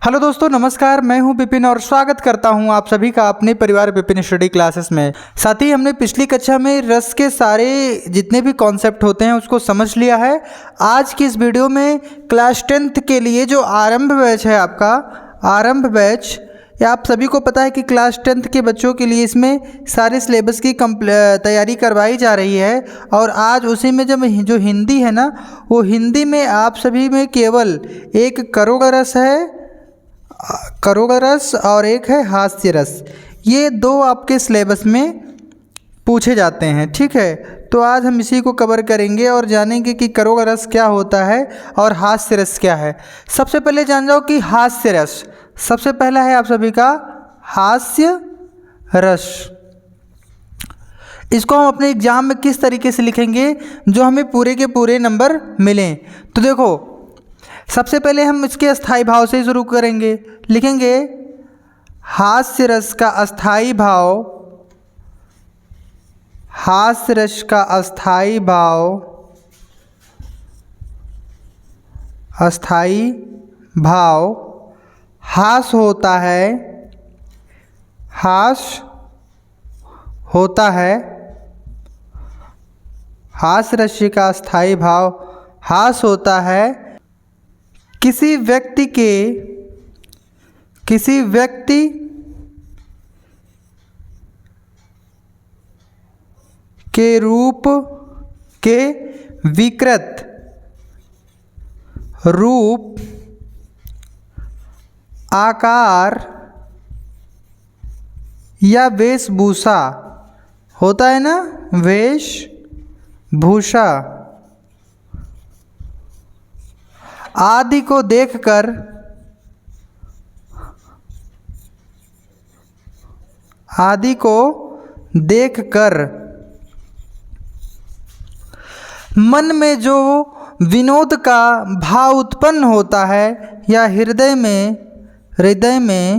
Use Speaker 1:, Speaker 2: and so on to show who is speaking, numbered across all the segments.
Speaker 1: Hello दोस्तों, नमस्कार। मैं हूं विपिन और स्वागत करता हूं आप सभी का अपने परिवार विपिन स्टडी क्लासेस में। साथ ही हमने पिछली कक्षा में रस के सारे जितने भी कॉन्सेप्ट होते हैं उसको समझ लिया है। आज की इस वीडियो में क्लास 10th के लिए जो आरंभ बैच है, आपका आरंभ बैच, या आप सभी को पता है कि क्लास 10th के बच्चों के लिए इसमें सारे सिलेबस की तैयारी करवाई जा रही है। और आज उसी में जब जो हिंदी है ना, वो हिंदी में आप सभी में केवल एक करोड़ रस है, करोड़ रस, और एक है हास्य रस। ये दो आपके सिलेबस में पूछे जाते हैं, ठीक है। तो आज हम इसी को कवर करेंगे और जानेंगे कि करोड़ रस क्या होता है और हास्य रस क्या है। सबसे पहले जान जाओ कि हास्य रस सबसे पहला है आप सभी का हास्य रस। इसको हम अपने एग्जाम में किस तरीके से लिखेंगे जो हमें पूरे के पूरे नंबर मिलें। तो देखो, सबसे पहले हम इसके अस्थाई भाव से शुरू करेंगे। लिखेंगे हास्य रस का अस्थाई भाव, हास्य रस का अस्थाई भाव, अस्थाई भाव हास होता है, हास होता है। हास्य रस का अस्थाई भाव हास होता है किसी व्यक्ति के रूप के विकृत रूप, आकार या वेशभूषा होता है ना, वेशभूषा आदि को देखकर मन में जो विनोद का भाव उत्पन्न होता है या हृदय में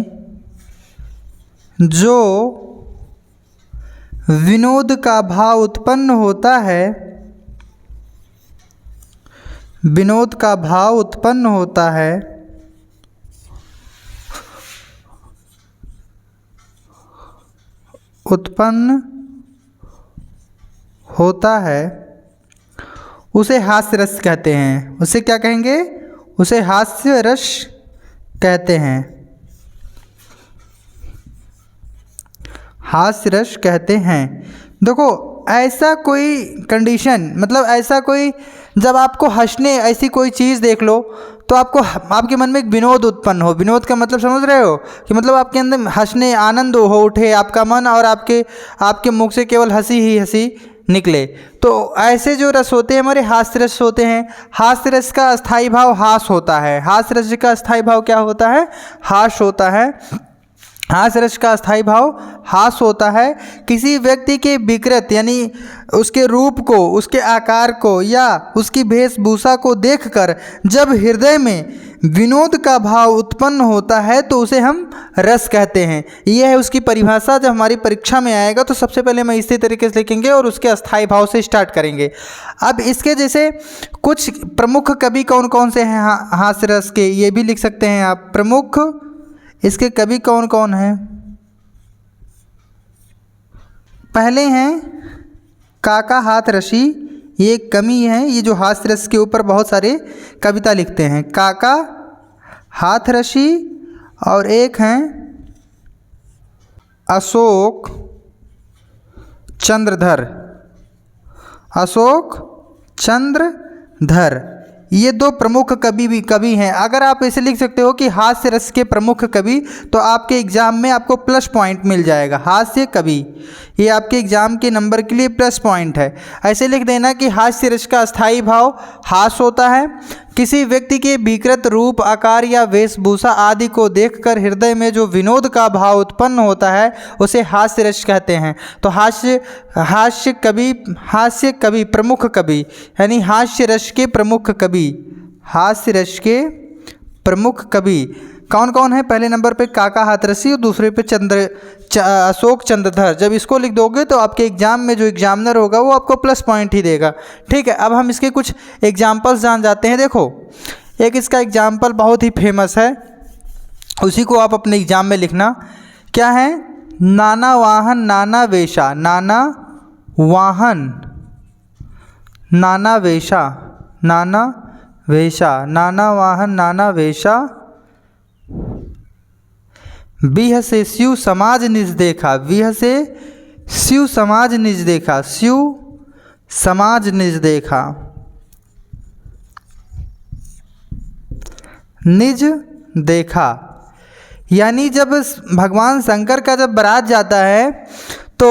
Speaker 1: जो विनोद का भाव उत्पन्न होता है, विनोद का भाव उत्पन्न होता है, उसे हास्य रस कहते हैं। उसे क्या कहेंगे? उसे हास्य रस कहते हैं, हास्य रस कहते हैं। देखो, ऐसा कोई कंडीशन, मतलब ऐसा कोई, जब आपको हंसने ऐसी कोई चीज़ देख लो तो आपको आपके मन में एक विनोद उत्पन्न हो। विनोद का मतलब समझ रहे हो कि मतलब आपके अंदर हंसने आनंद हो उठे आपका मन, और आपके मुख से केवल हंसी ही हंसी निकले। तो ऐसे जो रस होते हैं हमारे हास्य रस होते हैं। हास्य रस का अस्थाई भाव हास होता है। हास्य रस का अस्थाई भाव क्या होता है? हास होता है। हास्य रस का अस्थाई भाव हास होता है किसी व्यक्ति के विकृत, यानी उसके रूप को, उसके आकार को या उसकी वेशभूषा को देखकर जब हृदय में विनोद का भाव उत्पन्न होता है तो उसे हम रस कहते हैं। यह है उसकी परिभाषा। जब हमारी परीक्षा में आएगा तो सबसे पहले हम इसी तरीके से लिखेंगे और उसके अस्थाई भाव से स्टार्ट करेंगे। अब इसके जैसे कुछ प्रमुख कवि कौन कौन से हैं हास्य रस के, ये भी लिख सकते हैं आप। प्रमुख इसके कवि कौन कौन हैं? पहले हैं काका हाथरसी, ये एक कवि हैं, ये जो हास्य रस के ऊपर बहुत सारे कविता लिखते हैं। काका हाथरसी। और एक हैं अशोक चंद्रधर, अशोक चंद्रधर। ये दो प्रमुख कवि हैं। अगर आप ऐसे लिख सकते हो कि हास्य रस के प्रमुख कवि, तो आपके एग्जाम में आपको प्लस पॉइंट मिल जाएगा। हास्य कवि, ये आपके एग्जाम के नंबर के लिए प्लस पॉइंट है। ऐसे लिख देना कि हास्य रस का अस्थाई भाव हास होता है किसी व्यक्ति के विकृत रूप, आकार या वेशभूषा आदि को देखकर हृदय में जो विनोद का भाव उत्पन्न होता है उसे हास्य रस कहते हैं। तो हास्य कवि प्रमुख कवि, यानी हास्य रस के प्रमुख कवि, हास्य रस के प्रमुख कवि कौन कौन है? पहले नंबर पे काका हाथरसी और दूसरे पे अशोक चंद्रधर। जब इसको लिख दोगे तो आपके एग्जाम में जो एग्जामिनर होगा वो आपको प्लस पॉइंट ही देगा। ठीक है, अब हम इसके कुछ एग्जाम्पल्स जान जाते हैं। देखो, एक इसका एग्जाम्पल बहुत ही फेमस है, उसी को आप अपने एग्जाम में लिखना। क्या है? नाना वाहन नाना वेशा, नाना वाहन नाना वेशा, नाना वेशा, नाना वाहन नाना वेशा, विह से स्यु समाज निज देखा, विह से स्यु समाज निज देखा, स्यु समाज निज देखा, निज देखा। यानी जब भगवान शंकर का जब बारात जाता है तो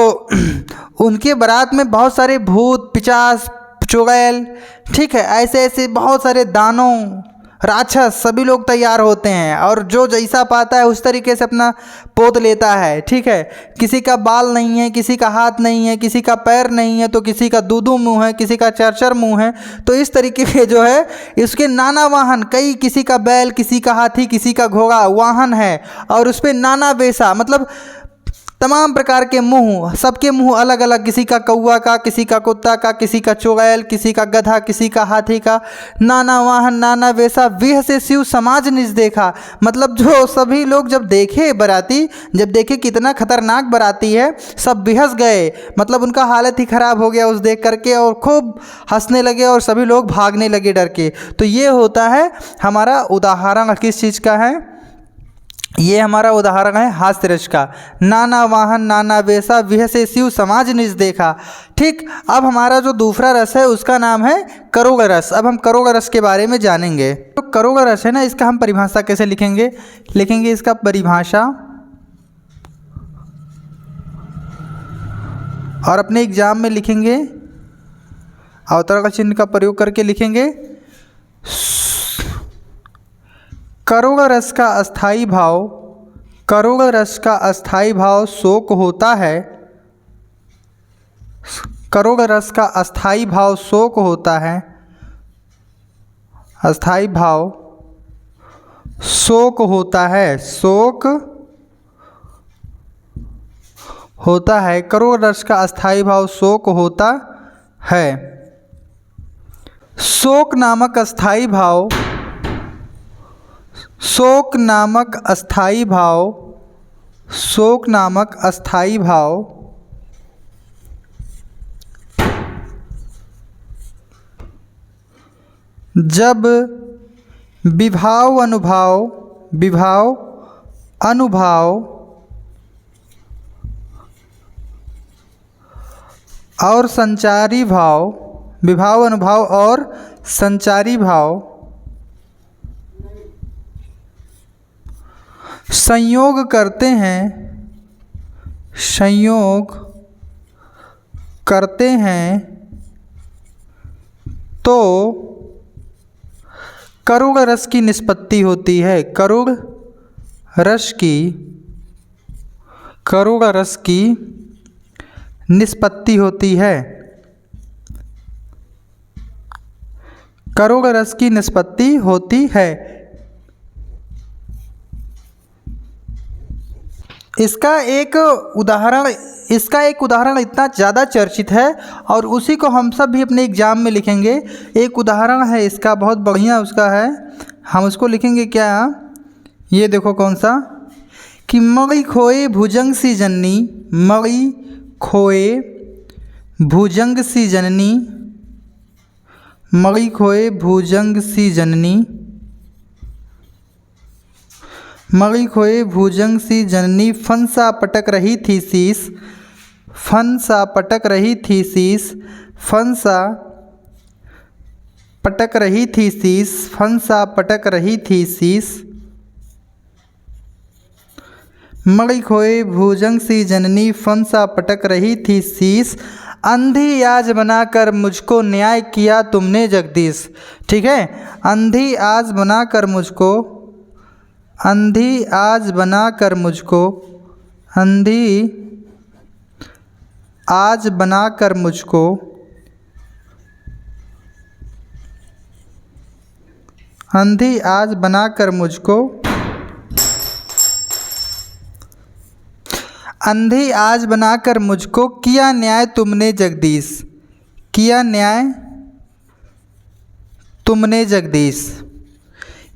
Speaker 1: उनके बारात में बहुत सारे भूत पिशाच चुड़ैल, ठीक है, ऐसे ऐसे बहुत सारे दानों राक्षस सभी लोग तैयार होते हैं और जो जैसा पाता है उस तरीके से अपना पोत लेता है, ठीक है। किसी का बाल नहीं है, किसी का हाथ नहीं है, किसी का पैर नहीं है, तो किसी का दो मुंह है, किसी का चार मुंह है। तो इस तरीके के जो है इसके नाना वाहन, कई, किसी का बैल, किसी का हाथी, किसी का घोड़ा वाहन है और उस पर नाना वेशा, मतलब तमाम प्रकार के मुंह, सबके मुंह अलग अलग, किसी का कौवा का, किसी का कुत्ता का, किसी का चुड़ैल, किसी का गधा, किसी का हाथी का, नाना वाहन नाना वेशा, विह से शिव समाज निज देखा। मतलब जो सभी लोग जब देखे बाराती, जब देखे कितना खतरनाक बाराती है, सब बेहस गए, मतलब उनका हालत ही ख़राब हो गया उस देख करके और खूब हंसने लगे और सभी लोग भागने लगे डर के। तो ये होता है हमारा उदाहरण किस चीज़ का है? ये हमारा उदाहरण है हास्य रस का। नाना वाहन नाना वेशा, विह से शिव समाज निज देखा। ठीक, अब हमारा जो दूसरा रस है उसका नाम है करुण रस। अब हम करुण रस के बारे में जानेंगे। तो करुण रस है ना, इसका हम परिभाषा कैसे लिखेंगे? लिखेंगे इसका परिभाषा और अपने एग्जाम में लिखेंगे अवतरण चिन्ह का प्रयोग करके लिखेंगे। करुण रस का अस्थाई भाव, करुण रस का अस्थाई भाव शोक होता है। करुण रस का अस्थाई भाव शोक होता है। अस्थाई भाव शोक होता है, शोक होता है। करुण रस का अस्थाई भाव शोक होता है। शोक नामक अस्थाई भाव, शोक नामक अस्थाई भाव, शोक नामक अस्थाई भाव जब विभाव अनुभाव, विभाव अनुभाव और संचारी भाव, विभाव अनुभाव और संचारी भाव संयोग करते हैं, संयोग करते हैं तो करुण रस की निष्पत्ति होती है। करुण रस की, करुण रस की निष्पत्ति होती है। करुण रस की निष्पत्ति होती है। इसका एक उदाहरण इतना ज़्यादा चर्चित है और उसी को हम सब भी अपने एग्जाम में लिखेंगे। एक उदाहरण है इसका, बहुत बढ़िया उसका है, हम उसको लिखेंगे क्या? ये देखो कौन सा, कि मणि खोए भुजंग सी जननी, मणि खोए भुजंग सी जननी, मणि खोए भुजंग सी जननी, मणि खोए भुजंग सी जननी, फंसा पटक रही थी शीस, फंसा पटक रही थी शीस, फंसा पटक रही थी शीस, फंसा पटक रही थी शीस। मणि खोए भुजंग सी जननी, फंसा पटक रही थी शीस, अंधी आज बनाकर मुझको न्याय किया तुमने जगदीश। ठीक है, अंधी आज बनाकर मुझको, अंधी आज बनाकर मुझको, अंधी आज बनाकर मुझको, अंधी आज बनाकर मुझको, अंधी आज बनाकर मुझको किया न्याय तुमने जगदीश, किया न्याय तुमने जगदीश।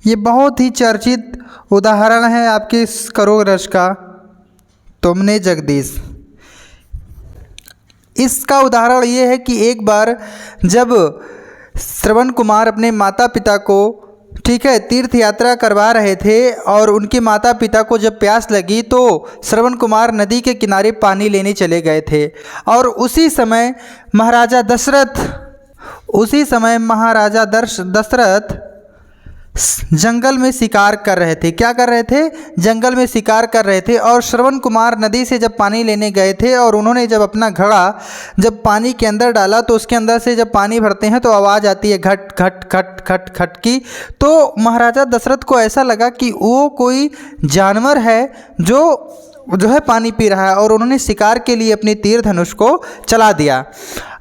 Speaker 1: ये बहुत ही चर्चित उदाहरण है आपके इस करोड़ रस का, तुमने जगदीश। इसका उदाहरण ये है कि एक बार जब श्रवण कुमार अपने माता पिता को, ठीक है, तीर्थ यात्रा करवा रहे थे और उनके माता पिता को जब प्यास लगी तो श्रवण कुमार नदी के किनारे पानी लेने चले गए थे। और उसी समय महाराजा दशरथ जंगल में शिकार कर रहे थे। क्या कर रहे थे? जंगल में शिकार कर रहे थे। और श्रवण कुमार नदी से जब पानी लेने गए थे और उन्होंने जब अपना घड़ा जब पानी के अंदर डाला तो उसके अंदर से जब पानी भरते हैं तो आवाज़ आती है घट घट खट खट खट की। तो महाराजा दशरथ को ऐसा लगा कि वो कोई जानवर है जो है पानी पी रहा है, और उन्होंने शिकार के लिए अपनी तीर धनुष को चला दिया।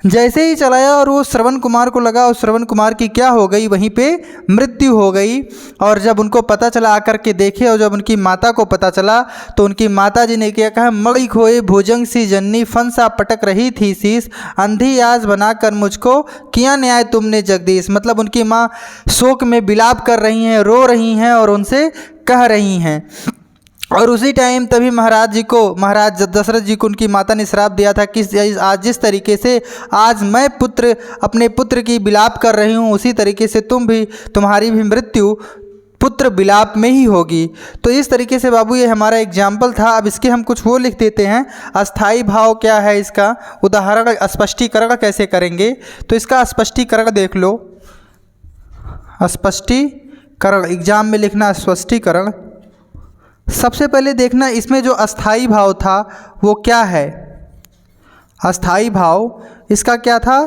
Speaker 1: जैसे ही चलाया और वो श्रवण कुमार को लगा, और श्रवण कुमार की क्या हो गई, वहीं पे मृत्यु हो गई। और जब उनको पता चला, आकर के देखे, और जब उनकी माता को पता चला तो उनकी माता जी ने क्या कहा, मणि खोए भुजंग सी जननी, फन सा पटक रही थी शीस, अंधी आज बनाकर मुझको किया न्याय तुमने जगदीश। मतलब उनकी माँ शोक में विलाप कर रही हैं, रो रही हैं और उनसे कह रही हैं। और उसी टाइम तभी महाराज दशरथ जी को उनकी माता ने श्राप दिया था कि आज जिस तरीके से आज मैं अपने पुत्र की विलाप कर रही हूँ, उसी तरीके से तुम्हारी भी मृत्यु पुत्र विलाप में ही होगी। तो इस तरीके से बाबू ये हमारा एग्जाम्पल था। अब इसके हम कुछ वो लिख देते हैं, अस्थाई भाव क्या है, इसका उदाहरण स्पष्टीकरण कैसे करेंगे। तो इसका स्पष्टीकरण देख लो, स्पष्टीकरण एग्जाम में लिखना, स्पष्टीकरण। सबसे पहले देखना इसमें जो अस्थाई भाव था वो क्या है। अस्थाई भाव इसका क्या था,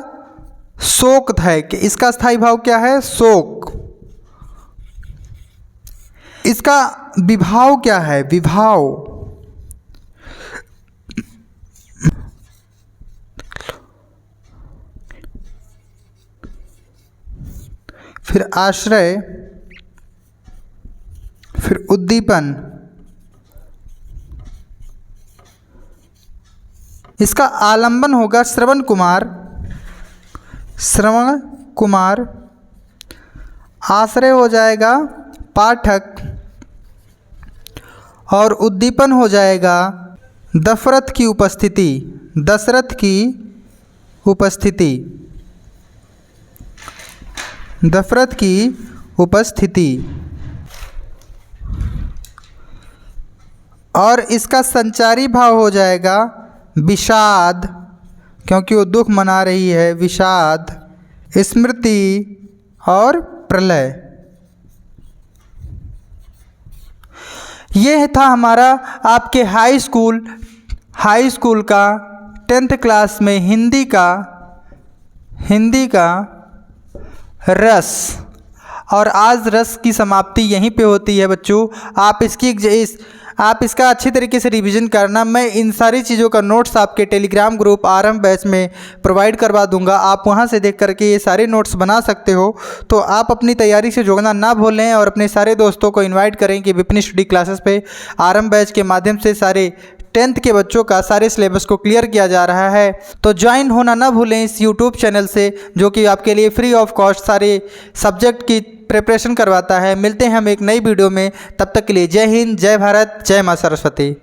Speaker 1: शोक है। कि इसका अस्थाई भाव क्या है, शोक। इसका विभाव क्या है, विभाव। फिर आश्रय, फिर उद्दीपन। इसका आलंबन होगा श्रवण कुमार, आश्रय हो जाएगा पाठक, और उद्दीपन हो जाएगा दशरथ की उपस्थिति। और इसका संचारी भाव हो जाएगा विषाद, क्योंकि वो दुख मना रही है, विषाद, स्मृति और प्रलय। ये था हमारा आपके हाई स्कूल का 10th क्लास में हिंदी का रस। और आज रस की समाप्ति यहीं पे होती है बच्चों। आप इसका अच्छी तरीके से रिवीजन करना। मैं इन सारी चीज़ों का नोट्स आपके टेलीग्राम ग्रुप आरंभ बैच में प्रोवाइड करवा दूंगा। आप वहां से देख करके ये सारे नोट्स बना सकते हो। तो आप अपनी तैयारी से जुड़ना ना भूलें और अपने सारे दोस्तों को इनवाइट करें कि विपिन स्टडी क्लासेस पे आरंभ बैच के माध्यम से सारे 10th के बच्चों का सारे सिलेबस को क्लियर किया जा रहा है। तो ज्वाइन होना ना भूलें इस यूट्यूब चैनल से, जो कि आपके लिए फ्री ऑफ कॉस्ट सारे सब्जेक्ट की प्रिपरेशन करवाता है। मिलते हैं हम एक नई वीडियो में, तब तक के लिए जय हिंद, जय भारत, जय माँ सरस्वती।